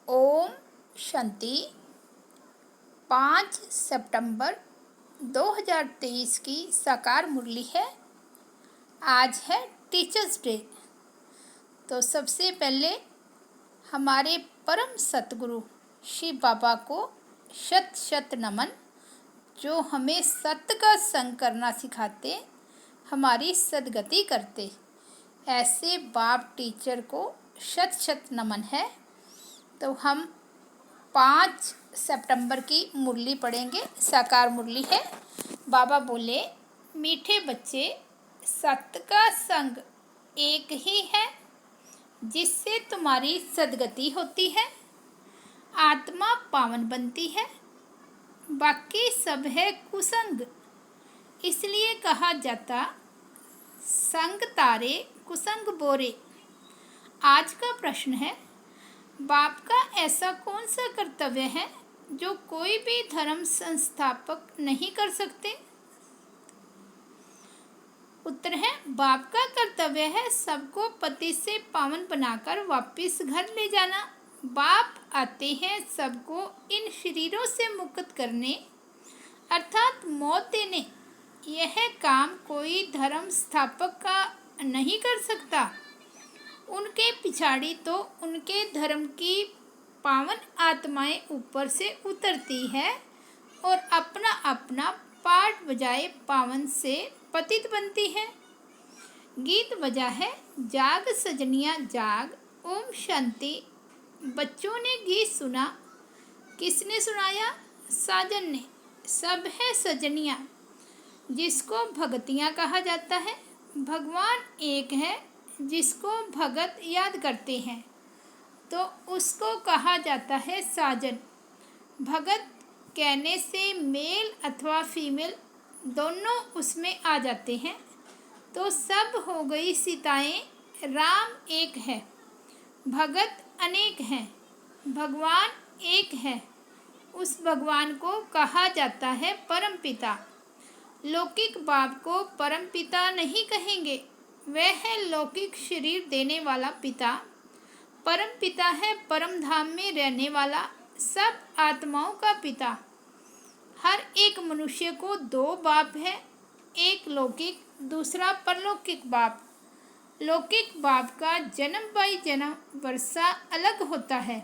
ओम शांति। 5 सितंबर 2023 की साकार मुरली है। आज है टीचर्स डे। तो सबसे पहले हमारे परम सतगुरु शिव बाबा को शत शत नमन, जो हमें सत्य का संग करना सिखाते, हमारी सद्गति करते। ऐसे बाप टीचर को शत शत नमन है। तो हम 5 सितंबर की मुरली पढ़ेंगे। साकार मुरली है। बाबा बोले, मीठे बच्चे, सत्य का संग एक ही है जिससे तुम्हारी सद्गति होती है, आत्मा पावन बनती है। बाकी सब है कुसंग, इसलिए कहा जाता संग तारे कुसंग बोरे। आज का प्रश्न है, बाप का ऐसा कौन सा कर्तव्य है जो कोई भी धर्म संस्थापक नहीं कर सकते? उत्तर है, बाप का कर्तव्य है सबको पति से पावन बनाकर वापस घर ले जाना। बाप आते हैं सबको इन शरीरों से मुक्त करने, अर्थात मौत देने। यह काम कोई धर्म स्थापक का नहीं कर सकता। उनके पिछाड़ी तो उनके धर्म की पावन आत्माएं ऊपर से उतरती है और अपना अपना पाठ बजाए पावन से पतित बनती है। गीत बजा है, जाग सजनिया जाग, ओम शांति। बच्चों ने गीत सुना, किसने सुनाया? साजन ने। सब है सजनिया, जिसको भगतियाँ कहा जाता है। भगवान एक है, जिसको भगत याद करते हैं तो उसको कहा जाता है साजन। भगत कहने से मेल अथवा फीमेल दोनों उसमें आ जाते हैं। तो सब हो गई सीताएं, राम एक है, भगत अनेक हैं, भगवान एक है। उस भगवान को कहा जाता है परम पिता। लौकिक बाप को परम पिता नहीं कहेंगे, वह है लौकिक शरीर देने वाला पिता। परम पिता है परम धाम में रहने वाला, सब आत्माओं का पिता। हर एक मनुष्य को 2 बाप है, एक लौकिक, दूसरा परलौकिक बाप। लौकिक बाप का जन्म बाई जन्म वर्षा अलग होता है।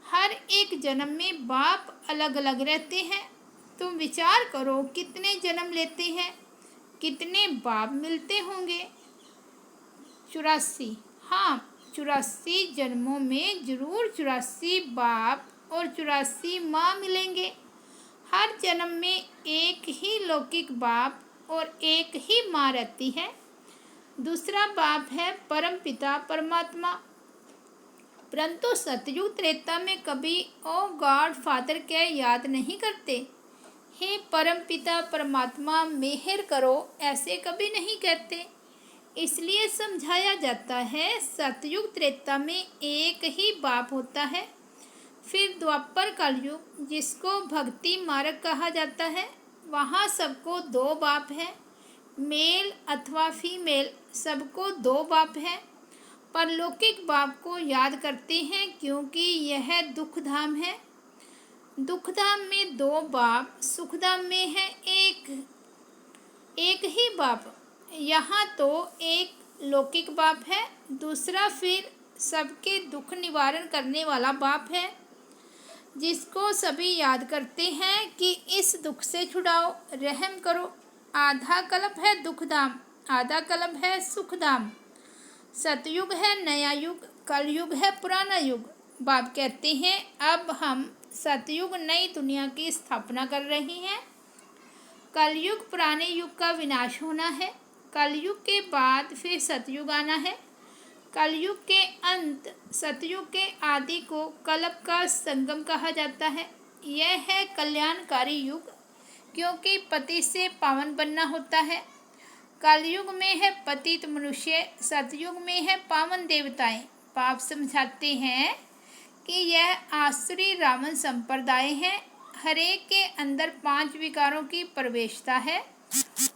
हर एक जन्म में बाप अलग अलग रहते हैं। तुम विचार करो, कितने जन्म लेते हैं, कितने बाप मिलते होंगे? 84। हाँ, 84 जन्मों में जरूर 84 बाप और 84 माँ मिलेंगे। हर जन्म में एक ही लौकिक बाप और एक ही माँ रहती है। दूसरा बाप है परम पिता परमात्मा। परंतु सतयुग त्रेता में कभी ओ गॉड फादर के याद नहीं करते। हे परम पिता परमात्मा मेहर करो, ऐसे कभी नहीं कहते। इसलिए समझाया जाता है सतयुग त्रेता में एक ही बाप होता है। फिर द्वापर कलयुग, जिसको भक्ति मार्ग कहा जाता है, वहाँ सबको 2 बाप है, मेल अथवा फीमेल सबको 2 बाप है। पर लौकिक बाप को याद करते हैं क्योंकि यह दुखधाम है। दुखधाम में 2 बाप, सुखधाम में है एक ही बाप। यहाँ तो एक लौकिक बाप है, दूसरा फिर सबके दुख निवारण करने वाला बाप है, जिसको सभी याद करते हैं कि इस दुख से छुड़ाओ, रहम करो। आधा कल्प है दुखधाम, आधा कल्प है सुखधाम। सतयुग है नया युग, कलयुग है पुराना युग। बाप कहते हैं अब हम सतयुग नई दुनिया की स्थापना कर रहे हैं। कलयुग पुराने युग का विनाश होना है। कलयुग के बाद फिर सतयुग आना है। कलयुग के अंत सतयुग के आदि को कल्प का संगम कहा जाता है। यह है कल्याणकारी युग, क्योंकि पति से पावन बनना होता है। कलयुग में है पतित मनुष्य, सतयुग में है पावन देवताएं। बाप समझाते हैं कि यह आसुरी रावण संप्रदाय है। हरेक के अंदर 5 विकारों की प्रवेशता है।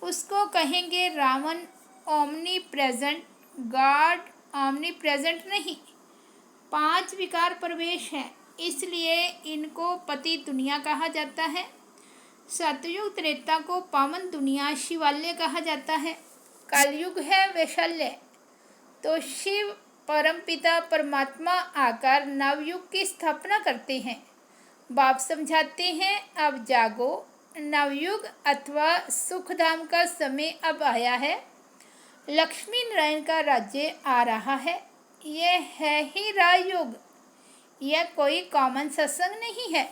उसको कहेंगे Ravan omnipresent, god omnipresent नहीं। 5 विकार प्रवेश हैं, इसलिए इनको पतित दुनिया कहा जाता है। सतयुग त्रेता को पावन दुनिया शिवालय कहा जाता है। कलयुग है वैशाल्य। तो शिव परमपिता परमात्मा आकर नवयुग की स्थापना करते हैं। बाप समझाते हैं, अब जागो, नवयुग अथवा सुखधाम का समय अब आया है। लक्ष्मी नारायण का राज्य आ रहा है। यह है ही राजयोग। यह कोई कॉमन सत्संग नहीं है।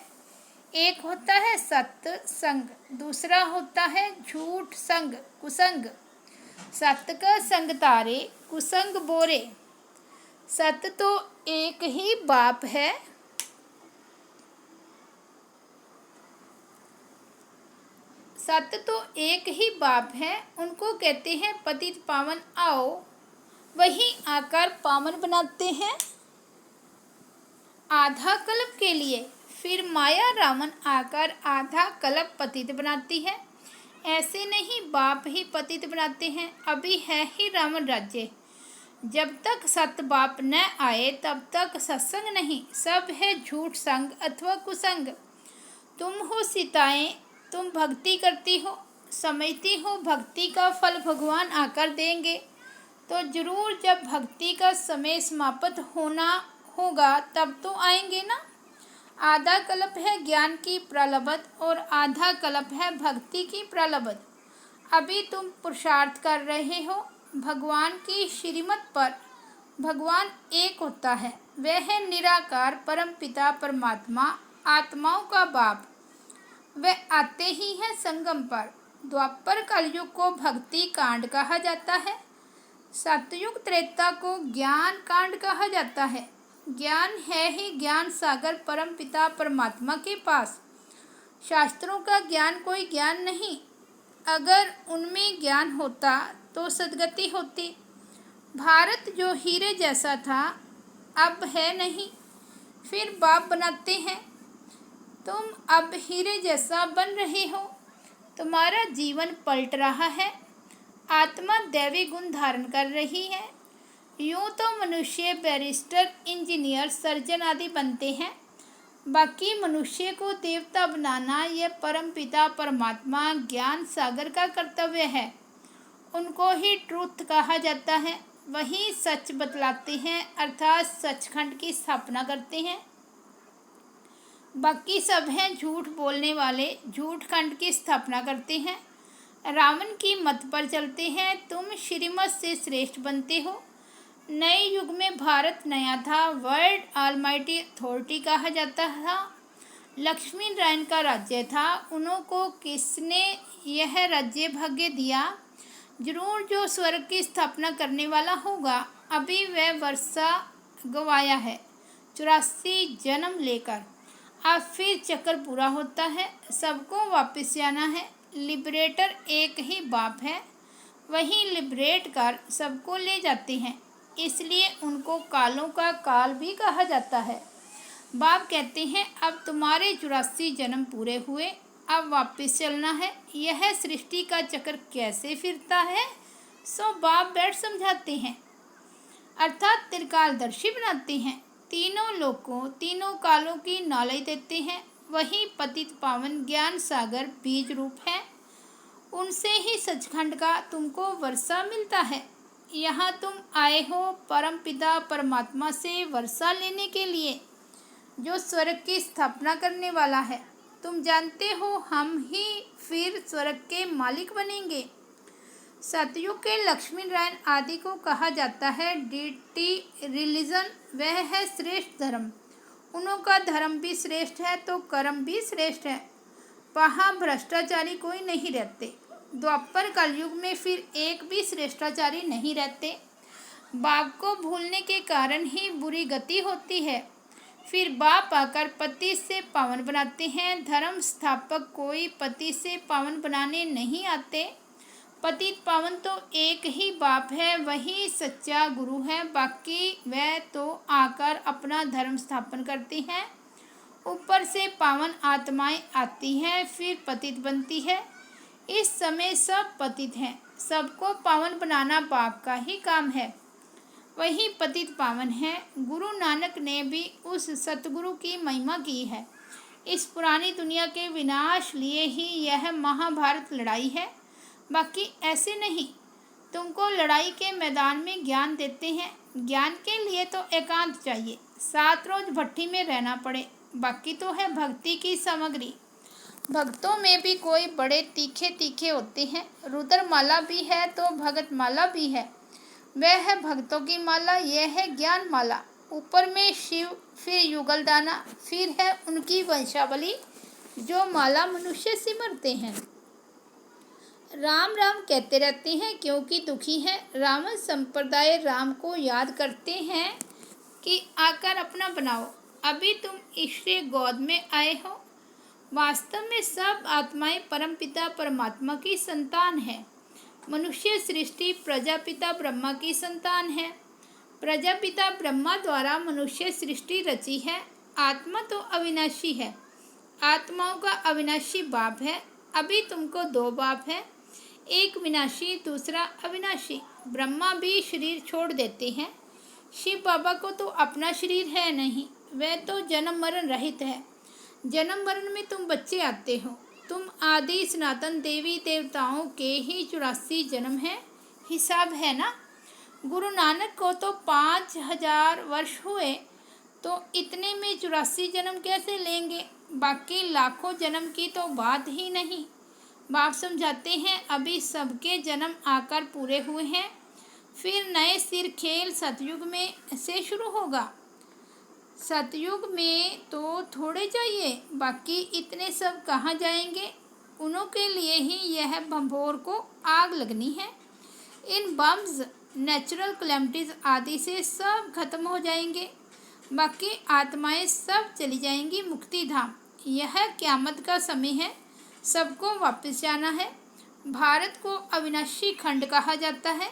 एक होता है सत्य संग, दूसरा होता है झूठ संग, कुसंग। सत्य का संग तारे, कुसंग बोरे। सत्य तो एक ही बाप है। सत्य तो एक ही बाप है, उनको कहते हैं पतित पावन। आओ, वही आकर पावन बनाते हैं आधा कल्प के लिए। फिर माया रावण आकर आधा कल्प पतित बनाती है। ऐसे नहीं, बाप ही पतित बनाते हैं। अभी है ही रावण राज्य। जब तक सत्य बाप न आए तब तक सत्संग नहीं, सब है झूठ संग अथवा कुसंग। तुम हो सीताएं, तुम भक्ति करती हो, समझती हो भक्ति का फल भगवान आकर देंगे। तो जरूर जब भक्ति का समय समाप्त होना होगा तब तो आएंगे ना। आधा कल्प है ज्ञान की प्रलब्ध और आधा कल्प है भक्ति की प्रलब्ध। अभी तुम पुरुषार्थ कर रहे हो भगवान की श्रीमत पर। भगवान एक होता है, वह है निराकार परमपिता परमात्मा, आत्माओं का बाप। वह आते ही है संगम पर। द्वापर कलयुग को भक्ति कांड कहा जाता है। सतयुग त्रेता को ज्ञान कांड कहा जाता है। ज्ञान है ही ज्ञान सागर परमपिता परमात्मा के पास। शास्त्रों का ज्ञान कोई ज्ञान नहीं। अगर उनमें ज्ञान होता तो सद्गति होती। भारत जो हीरे जैसा था अब है नहीं, फिर बाप बनाते हैं। तुम अब हीरे जैसा बन रहे हो। तुम्हारा जीवन पलट रहा है। आत्मा दैवी गुण धारण कर रही है। यूँ तो मनुष्य बैरिस्टर, इंजीनियर, सर्जन आदि बनते हैं। बाकी मनुष्य को देवता बनाना यह परमपिता परमात्मा ज्ञान सागर का कर्तव्य है। उनको ही ट्रूथ कहा जाता है। वही सच बतलाते हैं, अर्थात सचखंड की स्थापना करते हैं। बाकी सब हैं झूठ बोलने वाले, झूठ खंड की स्थापना करते हैं। रावण की मत पर चलते हैं। तुम श्रीमत से श्रेष्ठ बनते हो। नए युग में भारत नया था। वर्ल्ड ऑलमाइटी अथॉरिटी कहा जाता था। लक्ष्मी नारायण का राज्य था। उन्हों को किसने यह राज्य भाग्य दिया? जरूर जो स्वर्ग की स्थापना करने वाला होगा। अभी वह वर्षा गवाया है 84 जन्म लेकर। अब फिर चक्कर पूरा होता है। सबको वापस जाना है। लिबरेटर एक ही बाप है। वही लिबरेट कर सबको ले जाते हैं। इसलिए उनको कालों का काल भी कहा जाता है। बाप कहते हैं, अब तुम्हारे 84 जन्म पूरे हुए, अब वापस चलना है। यह सृष्टि का चक्र कैसे फिरता है, सो बाप बैठ समझाते हैं, अर्थात त्रिकालदर्शी बनाते हैं। तीनों लोकों, तीनों कालों की नॉलेज देते हैं। वही पतित पावन ज्ञान सागर बीज रूप है। उनसे ही सचखंड का तुमको वर्षा मिलता है। यहाँ तुम आए हो परमपिता परमात्मा से वर्षा लेने के लिए, जो स्वर्ग की स्थापना करने वाला है। तुम जानते हो हम ही फिर स्वर्ग के मालिक बनेंगे। सतयुग के लक्ष्मी नारायण आदि को कहा जाता है डीटी रिलीजन। वह है श्रेष्ठ धर्म। उन्हों का धर्म भी श्रेष्ठ है तो कर्म भी श्रेष्ठ है। वहाँ भ्रष्टाचारी कोई नहीं रहते। द्वापर कलयुग में फिर एक भी श्रेष्ठाचारी नहीं रहते। बाप को भूलने के कारण ही बुरी गति होती है। फिर बाप आकर पति से पावन बनाते हैं। धर्म स्थापक कोई पति से पावन बनाने नहीं आते। पतित पावन तो एक ही बाप है, वही सच्चा गुरु है। बाकी वह तो आकर अपना धर्म स्थापन करती हैं। ऊपर से पावन आत्माएं आती हैं, फिर पतित बनती है। इस समय सब पतित हैं। सबको पावन बनाना बाप का ही काम है। वही पतित पावन है। गुरु नानक ने भी उस सतगुरु की महिमा की है। इस पुरानी दुनिया के विनाश लिए ही यह महाभारत लड़ाई है, बाकी ऐसे नहीं। तुमको लड़ाई के मैदान में ज्ञान देते हैं। ज्ञान के लिए तो एकांत चाहिए, 7 रोज भट्टी में रहना पड़े, बाकी तो है भक्ति की सामग्री। भक्तों में भी कोई बड़े तीखे तीखे होते हैं। रुद्र माला भी है तो भगत माला भी है। वह है भक्तों की माला, यह है ज्ञान माला। ऊपर में शिव, फिर युगल दाना, फिर है उनकी वंशावली, जो माला मनुष्य सिमरते हैं। राम राम कहते रहते हैं क्योंकि दुखी हैं। रावण संप्रदाय राम को याद करते हैं कि आकर अपना बनाओ। अभी तुम ईश्वरीय गोद में आए हो। वास्तव में सब आत्माएं परमपिता परमात्मा की संतान है। मनुष्य सृष्टि प्रजापिता ब्रह्मा की संतान है। प्रजापिता ब्रह्मा द्वारा मनुष्य सृष्टि रची है। आत्मा तो अविनाशी है। आत्माओं का अविनाशी बाप है। अभी तुमको 2 बाप है, एक विनाशी दूसरा अविनाशी। ब्रह्मा भी शरीर छोड़ देते हैं। शिव बाबा को तो अपना शरीर है नहीं, वह तो जन्म मरण रहित है। जन्म मरण में तुम बच्चे आते हो। तुम आदि सनातन देवी देवताओं के ही 84 जन्म है, हिसाब है ना। गुरु नानक को तो 5000 वर्ष हुए, तो इतने में 84 जन्म कैसे लेंगे। बाकी लाखों जन्म की तो बात ही नहीं। बाप समझाते हैं अभी सबके जन्म आकर पूरे हुए हैं, फिर नए सिर खेल सतयुग में से शुरू होगा। सतयुग में तो थोड़े चाहिए, बाकी इतने सब कहाँ जाएंगे। उन्हों के लिए ही यह भंभोर को आग लगनी है। इन बम्स, नेचुरल कैलेमिटीज आदि से सब खत्म हो जाएंगे, बाकी आत्माएं सब चली जाएंगी मुक्ति धाम। यह क़यामत का समय है, सबको वापस जाना है। भारत को अविनाशी खंड कहा जाता है,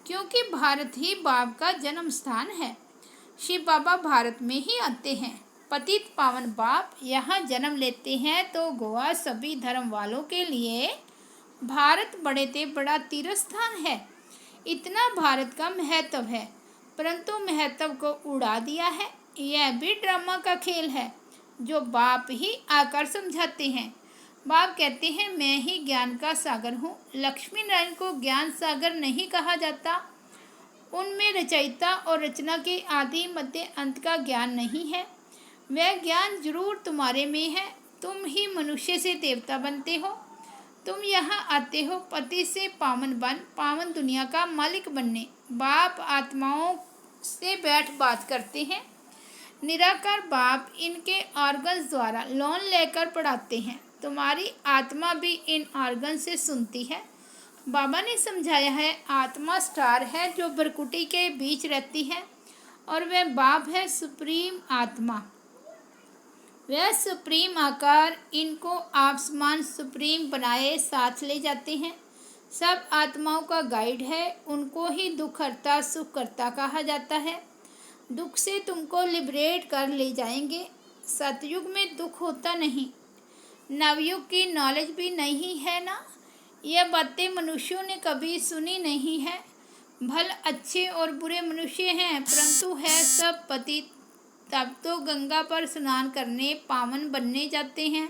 क्योंकि भारत ही बाप का जन्म स्थान है। शिव बाबा भारत में ही आते हैं। पतित पावन बाप यहाँ जन्म लेते हैं, तो गोवा सभी धर्म वालों के लिए भारत बड़े से बड़ा तीर्थ स्थान है। इतना भारत का महत्व है, परंतु महत्व को उड़ा दिया है। यह भी ड्रामा का खेल है, जो बाप ही आकर समझाते हैं। बाप कहते हैं मैं ही ज्ञान का सागर हूँ। लक्ष्मी नारायण को ज्ञान सागर नहीं कहा जाता। उनमें रचयिता और रचना के आदि मध्य अंत का ज्ञान नहीं है। वह ज्ञान जरूर तुम्हारे में है। तुम ही मनुष्य से देवता बनते हो। तुम यहाँ आते हो पति से पावन बन, पावन दुनिया का मालिक बनने। बाप आत्माओं से बैठ बात करते हैं। निराकार बाप इनके ऑर्गन्स द्वारा लोन लेकर पढ़ाते हैं। तुम्हारी आत्मा भी इन ऑर्गन से सुनती है। बाबा ने समझाया है आत्मा स्टार है जो भरकुटी के बीच रहती है, और वह बाप है सुप्रीम आत्मा। वह सुप्रीम आकार इनको आसमान सुप्रीम बनाए साथ ले जाते हैं। सब आत्माओं का गाइड है। उनको ही दुख हरता सुख करता कहा जाता है। दुख से तुमको लिबरेट कर ले जाएंगे। सतयुग में दुख होता नहीं। नवयुग की नॉलेज भी नहीं है ना। यह बातें मनुष्यों ने कभी सुनी नहीं है। भल अच्छे और बुरे मनुष्य हैं, परंतु है सब पतित। तब तो गंगा पर स्नान करने पावन बनने जाते हैं।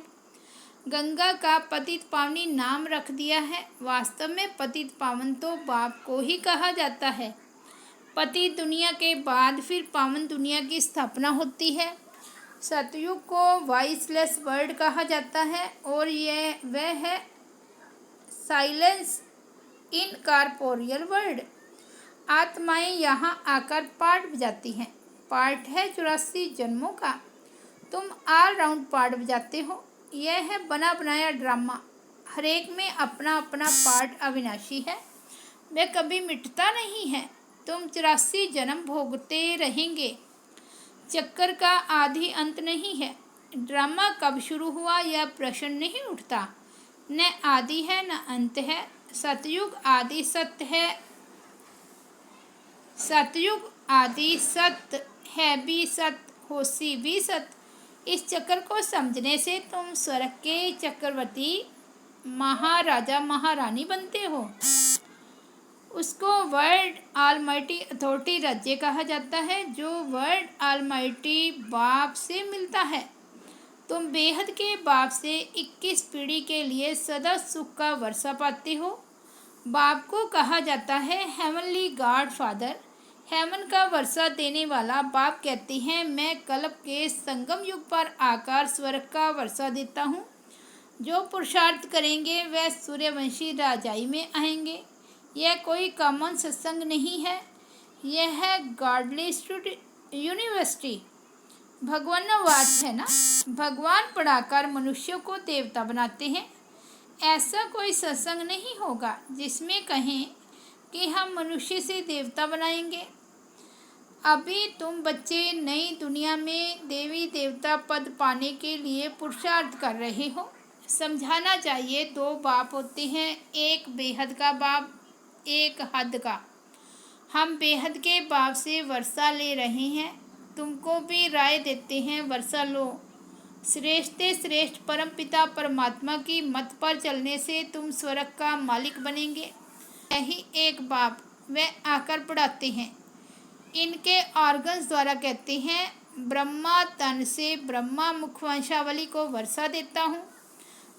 गंगा का पतित पावनी नाम रख दिया है। वास्तव में पतित पावन तो बाप को ही कहा जाता है। पतित दुनिया के बाद फिर पावन दुनिया की स्थापना होती है। सतयुग को वॉइसलेस वर्ल्ड कहा जाता है, और वह है साइलेंस इन कॉर्पोरियल वर्ल्ड। आत्माएं यहाँ आकर पार्ट बजाती हैं। पार्ट है 84 जन्मों का। तुम ऑल राउंड पार्ट बजाते हो। यह है बना बनाया ड्रामा। हर एक में अपना अपना पार्ट अविनाशी है, वह कभी मिटता नहीं है। तुम 84 जन्म भोगते रहेंगे। चक्कर का आदि अंत नहीं है। ड्रामा कब शुरू हुआ यह प्रश्न नहीं उठता। न आदि है न अंत है। सतयुग आदि सत्य है। सतयुग आदि सत्य है भी सत्य, होशी भी सत्य। इस चक्र को समझने से तुम स्वर्ग के चक्रवर्ती महाराजा महारानी बनते हो। उसको वर्ल्ड ऑलमाइटी अथॉरिटी राज्य कहा जाता है, जो वर्ल्ड ऑलमाइटी बाप से मिलता है। तुम बेहद के बाप से 21 पीढ़ी के लिए सदा सुख का वर्षा पाते हो। बाप को कहा जाता है हेवनली गॉड फादर, हेवन का वर्षा देने वाला। बाप कहते हैं, मैं कल्प के संगम युग पर आकर स्वर्ग का वर्षा देता हूँ। जो पुरुषार्थ करेंगे वह सूर्यवंशी राजाई में आएंगे। यह कोई कॉमन सत्संग नहीं है, यह है गॉडली यूनिवर्सिटी। भगवानवाद है ना, भगवान पढ़ाकर मनुष्यों को देवता बनाते हैं। ऐसा कोई सत्संग नहीं होगा जिसमें कहें कि हम मनुष्य से देवता बनाएंगे। अभी तुम बच्चे नई दुनिया में देवी देवता पद पाने के लिए पुरुषार्थ कर रहे हो। समझाना चाहिए, दो बाप होते हैं, एक बेहद का बाप, एक हद का। हम बेहद के बाप से वर्षा ले रहे हैं, तुमको भी राय देते हैं, वर्षा लो। श्रेष्ठ श्रेष्ठ परमपिता परमात्मा की मत पर चलने से तुम स्वर्ग का मालिक बनेंगे। यही एक बाप वह आकर पढ़ाते हैं। इनके ऑर्गन्स द्वारा कहते हैं, ब्रह्मा तन से ब्रह्मा मुखवंशावली को वर्षा देता हूँ।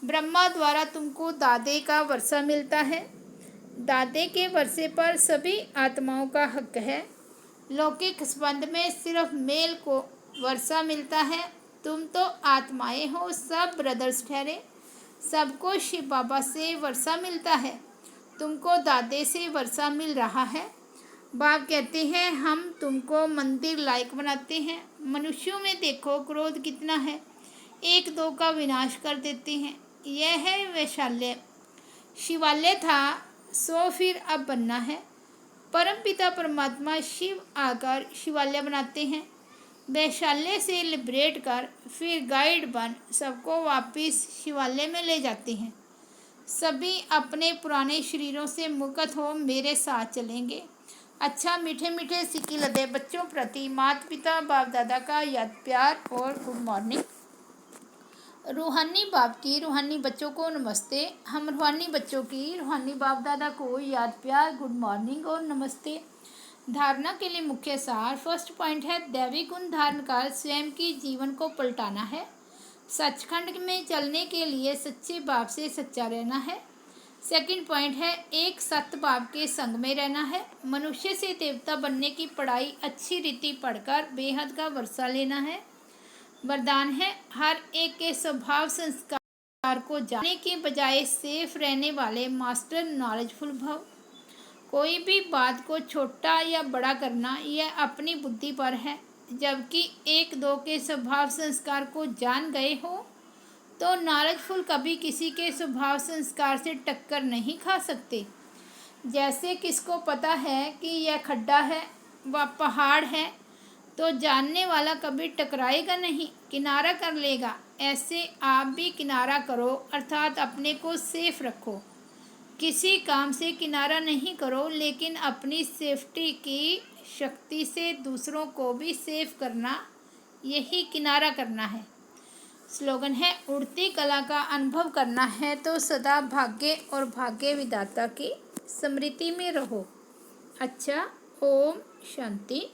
ब्रह्मा द्वारा तुमको दादे का वर्षा मिलता है। दादे के वर्षे पर सभी आत्माओं का हक है। लौकिक संबंध में सिर्फ मेल को वर्षा मिलता है। तुम तो आत्माएं हो, सब ब्रदर्स ठहरे। सबको शिव बाबा से वर्षा मिलता है, तुमको दादे से वर्षा मिल रहा है। बाप कहते हैं, हम तुमको मंदिर लायक बनाते हैं। मनुष्यों में देखो क्रोध कितना है, एक दो का विनाश कर देते हैं। यह है वैशाल्य। शिवालय था सो फिर अब बनना है। परमपिता परमात्मा शिव आकर शिवालय बनाते हैं। वैशाल्य से लिबरेट कर फिर गाइड बन सबको वापस शिवालय में ले जाते हैं। सभी अपने पुराने शरीरों से मुक्त हो मेरे साथ चलेंगे। अच्छा, मीठे मीठे सिक्की लदे बच्चों प्रति माता पिता बाप दादा का याद प्यार और गुड मॉर्निंग। रूहानी बाप की रूहानी बच्चों को नमस्ते। हम रूहानी बच्चों की रूहानी बाप दादा को याद प्यार, गुड मॉर्निंग और नमस्ते। धारणा के लिए मुख्य सार। फर्स्ट पॉइंट है, दैवी गुण धारण कर स्वयं की जीवन को पलटाना है। सचखंड में चलने के लिए सच्चे बाप से सच्चा रहना है। सेकंड पॉइंट है, एक सत्य बाप के संग में रहना है। मनुष्य से देवता बनने की पढ़ाई अच्छी रीति पढ़कर बेहद का वर्षा लेना है। वरदान है, हर एक के स्वभाव संस्कार को जानने के बजाय सेफ रहने वाले मास्टर नॉलेजफुल भव। कोई भी बात को छोटा या बड़ा करना यह अपनी बुद्धि पर है। जबकि एक दो के स्वभाव संस्कार को जान गए हो तो नॉलेजफुल कभी किसी के स्वभाव संस्कार से टक्कर नहीं खा सकते। जैसे किसको पता है कि यह खड्डा है व पहाड़ है तो जानने वाला कभी टकराएगा नहीं, किनारा कर लेगा। ऐसे आप भी किनारा करो, अर्थात अपने को सेफ रखो। किसी काम से किनारा नहीं करो, लेकिन अपनी सेफ्टी की शक्ति से दूसरों को भी सेफ करना, यही किनारा करना है। स्लोगन है, उड़ती कला का अनुभव करना है तो सदा भाग्य और भाग्य विधाता की स्मृति में रहो। अच्छा, ओम शांति।